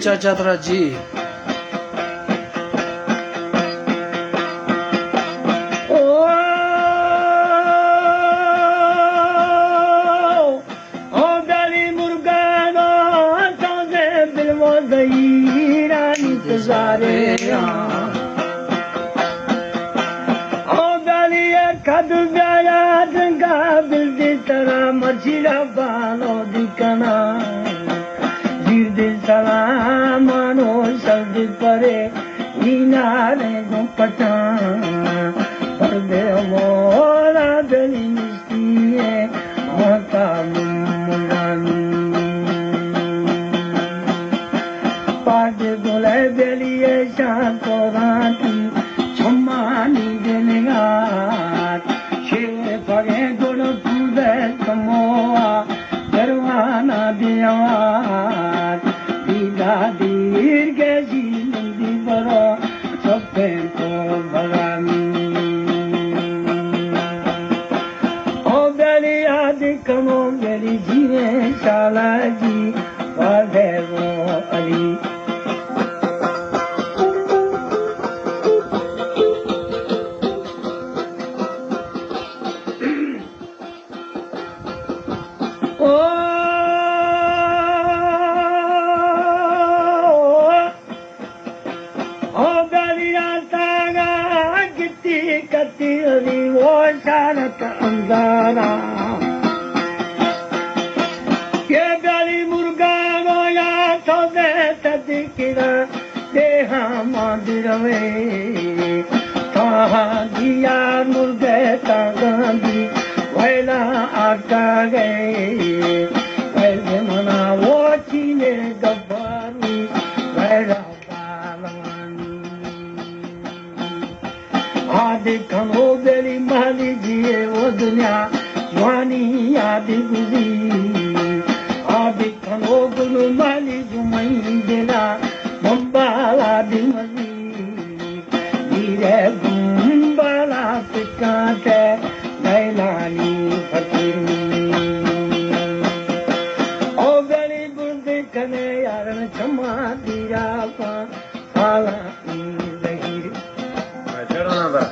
ਵਿਚਾਰ ਚਾਤਰਾ ਜੀ कद याद बिल दी तरह मछीरा बालो दिखना जीव दे सलामानो शब्द परे इनारे को पता पर दे मोरा बेली मिस्ती है माता मुलानी पाटे बोले बेली ऐसा तो राती छम्मानी देलेगा पगे गुण पूरे कमोआ दरवाना दिया दीदा दीर के जीनंदी बरो सबे को भगामी ओ बेली आदि कमो बेली जीवे शाला जी वादे वो अली अंधारा ये गली मुर्गानो या तो दे तदिकिरा देहा मांदिरवे कहा दिया मुर्गे तागंदी वैला आका गए वैसे मना वो चीने गब्बारी वैला बालवानी आदि खनो बेली माली जिए वो दुनिया जवानी आदि गुजी आदि खनो गुरु माली जुमई देना बम्बाला दिमजी धीरे बम्बाला पिकाटे नैलानी फकीरी ओ बेली बुद्ध कने यारन क्षमा दिया पा साला लहीर चढ़ना था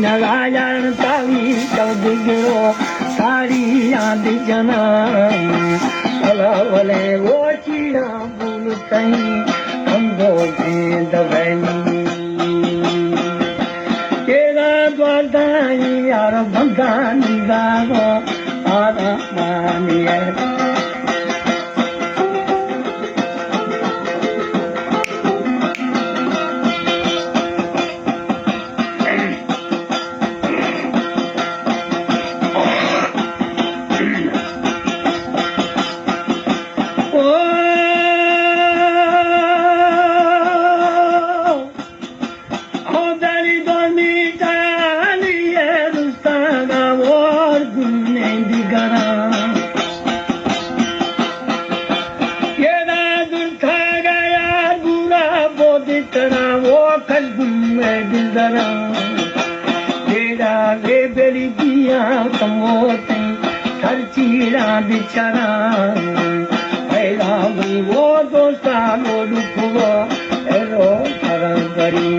नारायण ताली कद गिरो सारी आदि जना वले वो चीड़ा बुल कहीं कंधो से दबैनी तेरा द्वादाई यार बंदा निगाहो आरा मानिए बिचारा पैदा वो दोस्ता लोडू फुगो एरो तरंगरी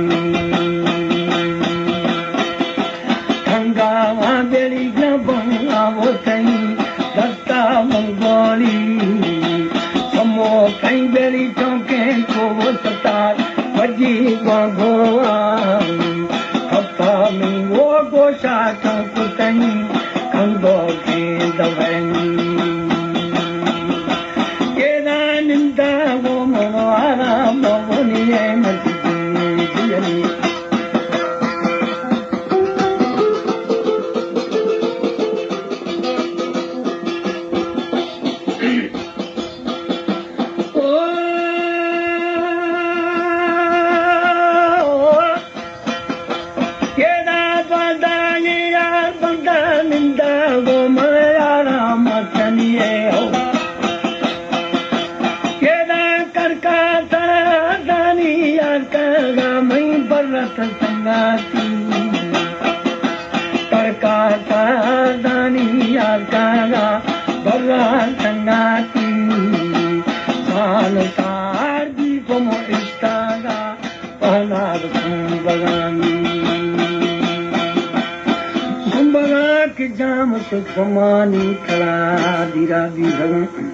गंगा बेली न बंगा वो कहीं Dutta Mangoli goa hapa mi wo go sha thang kutai kang do ke da vani ke da ninda wo mo ara mo ni e ma ji ni Sangati Karkata Dani Akaga Barra Sangati Salutar di como estaga Panar Kumbagani Kumbaga ke jam sukhamani kara dira di